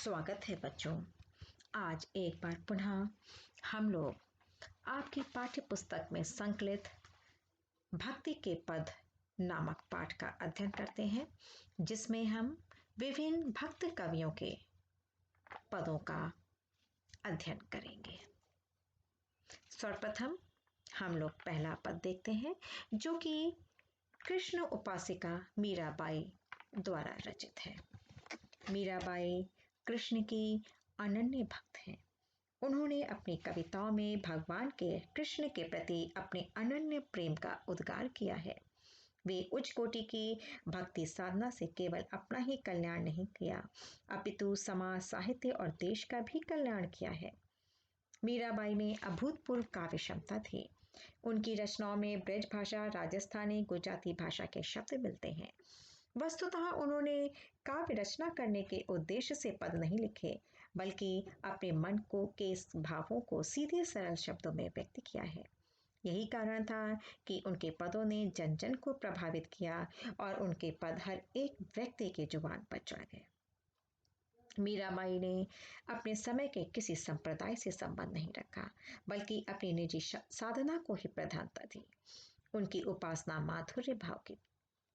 स्वागत है बच्चों। आज एक बार पुनः हम लोग आपकी पाठ्य पुस्तक में संकलित भक्ति के पद नामक पाठ का अध्ययन करते हैं, जिसमें हम विभिन्न भक्त कवियों के पदों का अध्ययन करेंगे। सर्वप्रथम हम लोग पहला पद देखते हैं, जो कि कृष्ण उपासिका मीराबाई द्वारा रचित है। मीराबाई कृष्ण की अनन्य भक्त हैं। उन्होंने अपनी कविताओं में भगवान के कृष्ण के प्रति अपने अनन्य प्रेम का उद्गार किया है। वे उच्च कोटि की भक्ति साधना से केवल अपना ही कल्याण नहीं किया, अपितु समाज, साहित्य और देश का भी कल्याण किया है। मीराबाई में अभूतपूर्व काव्य क्षमता थी। उनकी रचनाओं में ब्रज भाषा, राजस्थानी, गुजराती भाषा के शब्द मिलते हैं। वस्तुतः उन्होंने काव्य रचना करने के उद्देश्य से पद नहीं लिखे, बल्कि अपने मन के भावों को सीधे सरल शब्दों में व्यक्त किया है। यही कारण था कि उनके पदों ने जन जन को प्रभावित किया और उनके पद हर एक व्यक्ति के जुबान पर चढ़ गए। मीराबाई ने अपने समय के किसी संप्रदाय से संबंध नहीं रखा, बल्कि अपनी निजी साधना को ही प्रधानता दी। उनकी उपासना माधुर्य भाव की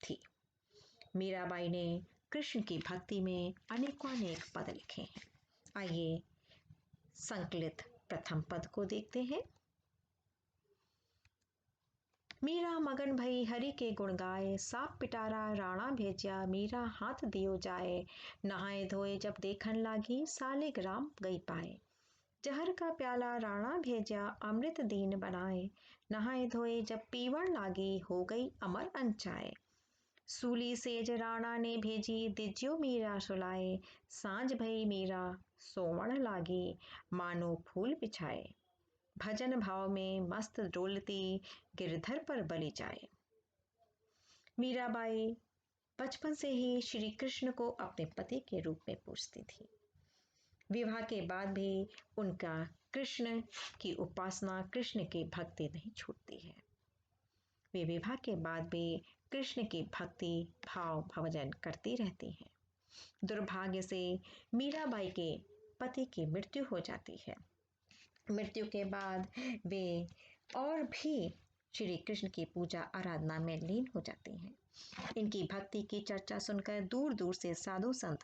थी। मीराबाई ने कृष्ण की भक्ति में अनेकानेक पद लिखे हैं। आइए संकलित प्रथम पद को देखते हैं। मीरा मगन भई हरि के गुण गाए, साप पिटारा राणा भेजा, मीरा हाथ दियो जाए, नहाए धोए जब देखन लागी, सालिग राम गई पाए। जहर का प्याला राणा भेजा, अमृत दीन बनाए, नहाए धोए जब पीवण लागी, हो गई अमर अंचाए। सूली सेज राणा ने भेजी, दिज्यो मीरा सुलाए, सांझ भई मीरा सोवण लागी, मानो फूल बिछाए। भजन भाव में मस्त डोलती, गिरधर पर बलि जाए। मीराबाई बचपन से ही श्री कृष्ण को अपने पति के रूप में पूजती थी। विवाह के बाद भी उनका कृष्ण की उपासना, कृष्ण की भक्ति नहीं छूटती है। वे विवाह के बाद भी कृष्ण की भक्ति भाव भजन करती रहती हैं। दुर्भाग्य से मीराबाई के पति की मृत्यु हो जाती है। मृत्यु के बाद वे और भी श्री कृष्ण की पूजा आराधना में लीन हो जाती हैं। इनकी भक्ति की चर्चा सुनकर दूर दूर से साधु संत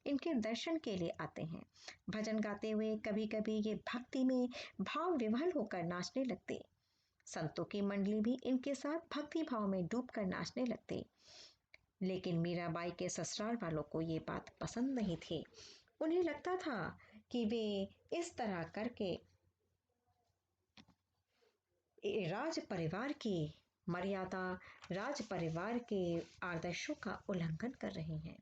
इनके दर्शन के लिए आते हैं। भजन गाते हुए कभी कभी ये भक्ति में भाव विह्वल होकर नाचने लगते। संतों की मंडली भी इनके साथ भक्ति भाव में डूबकर नाचने लगते। लेकिन मीराबाई के ससुराल वालों को ये बात पसंद नहीं थी। उन्हें लगता था कि वे इस तरह करके राज परिवार की मर्यादा, राज परिवार के आदर्शों का उल्लंघन कर रहे हैं।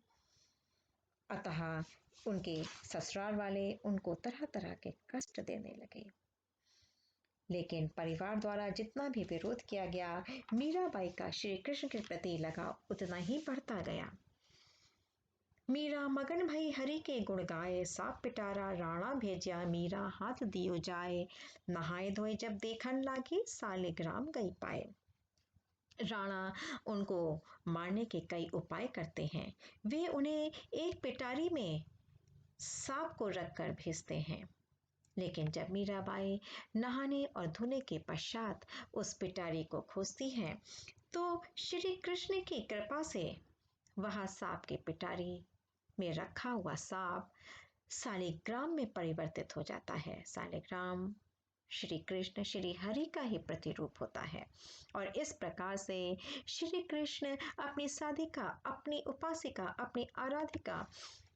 अतः उनके ससुराल वाले उनको तरह तरह के कष्ट देने लगे। लेकिन परिवार द्वारा जितना भी विरोध किया गया, मीराबाई का श्री कृष्ण के प्रति लगाव उतना ही बढ़ता गया। मीरा मगन भई हरि के गुण गाए, साप पिटारा राणा भेजा, मीरा हाथ दियो जाए, नहाए धोए जब देखन लागी, सालिग राम गई पाए। राणा उनको मारने के कई उपाय करते हैं। वे उन्हें एक पिटारी में सांप को रखकर भेजते हैं। लेकिन जब मीराबाई नहाने और धोने के पश्चात उस पिटारी को खोजती है, तो श्री कृष्ण की कृपा से वह सांप की पिटारी में रखा हुआ सांप सालिग्राम में परिवर्तित हो जाता है। सालिग्राम श्री कृष्ण, श्री हरि का ही प्रतिरूप होता है। और इस प्रकार से श्री कृष्ण अपनी साधिका, अपनी उपासिका, अपनी आराधिका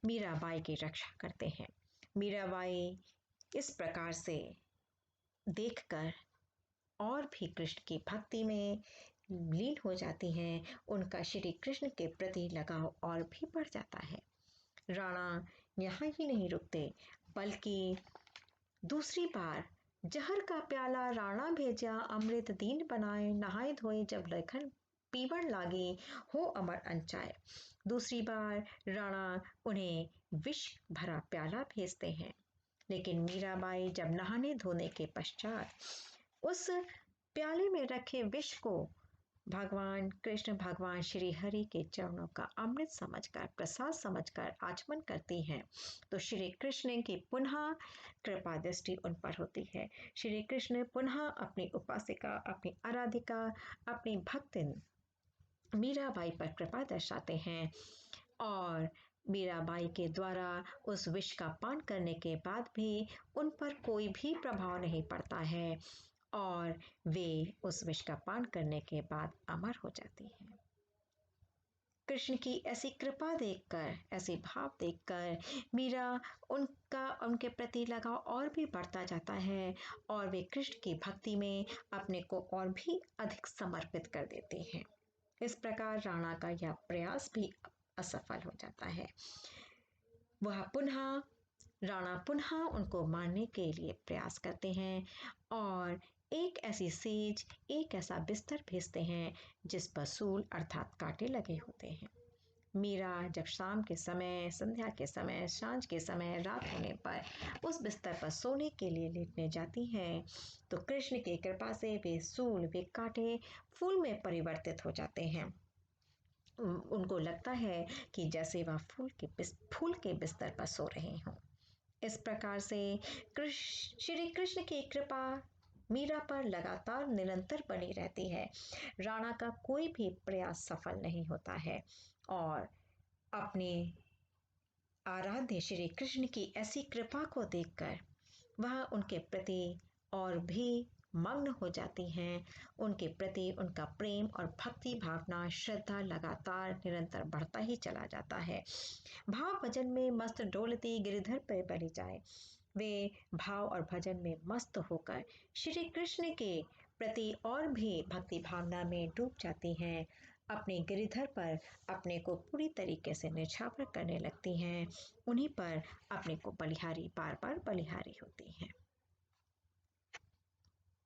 मीराबाई की रक्षा करते हैं। मीराबाई इस प्रकार से देखकर और भी कृष्ण की भक्ति में लीन हो जाती हैं। उनका श्री कृष्ण के प्रति लगाव और भी बढ़ जाता है। राणा यहाँ ही नहीं रुकते, बल्कि दूसरी बार जहर का प्याला राणा भेजा, अमृत दीन बनाए, नहाए धोए जब लेखन पीवण लागे, हो अमर अंचाए। दूसरी बार राणा उन्हें विष भरा प्याला भेजते हैं। लेकिन मीराबाई जब नहाने धोने के पश्चात उस प्याले में रखे विष को भगवान कृष्ण भगवान श्री हरि के चरणों का अमृत समझकर, प्रसाद समझकर आचमन करती हैं तो श्री कृष्ण की पुनः कृपा दृष्टि उन पर होती है। श्री कृष्ण पुनः अपनी उपासिका, अपनी आराधिका, अपनी भक्तिन मीराबाई पर कृपा दर्शाते हैं और मीराबाई के द्वारा उस विष का पान करने के बाद भी उन पर कोई भी प्रभाव नहीं पड़ता है और वे उस विष का पान करने के बाद अमर हो जाती हैं। कृष्ण की ऐसी कृपा देखकर, ऐसे भाव देखकर मीरा उनके प्रति लगाव और भी बढ़ता जाता है और वे कृष्ण की भक्ति में अपने को और भी अधिक समर्पित कर देते हैं। इस प्रकार राणा का यह प्रयास भी असफल हो जाता है। राणा पुनः उनको मारने के लिए प्रयास करते हैं और एक ऐसी सेज, एक ऐसा बिस्तर भेजते हैं जिस पर सूल अर्थात कांटे लगे होते हैं। मीरा जब शाम के समय, संध्या के समय, सांझ के समय, रात होने पर उस बिस्तर पर सोने के लिए लेटने जाती हैं तो कृष्ण की कृपा से वे सूल, वे कांटे फूल में परिवर्तित हो जाते हैं। उनको लगता है कि जैसे वह फूल के बिस्तर पर सो रहे हों। इस प्रकार से श्री कृष्ण की कृपा मीरा पर लगातार निरंतर बनी रहती है। राणा का कोई भी प्रयास सफल नहीं होता है और अपने आराध्य श्री कृष्ण की ऐसी कृपा को देखकर वह उनके प्रति और भी मग्न हो जाती हैं। उनके प्रति उनका प्रेम और भक्ति भावना, श्रद्धा लगातार निरंतर बढ़ता ही चला जाता है। भाव भजन में मस्त डोलती गिरिधर पे बलि जाए, वे भाव और भजन में मस्त होकर श्री कृष्ण के प्रति और भी भक्ति भावना में डूब जाती हैं। अपने गिरिधर पर अपने को पूरी तरीके से न्यौछावर करने लगती हैं। उन्हीं पर अपने को बलिहारी, बार बार बलिहारी होती हैं।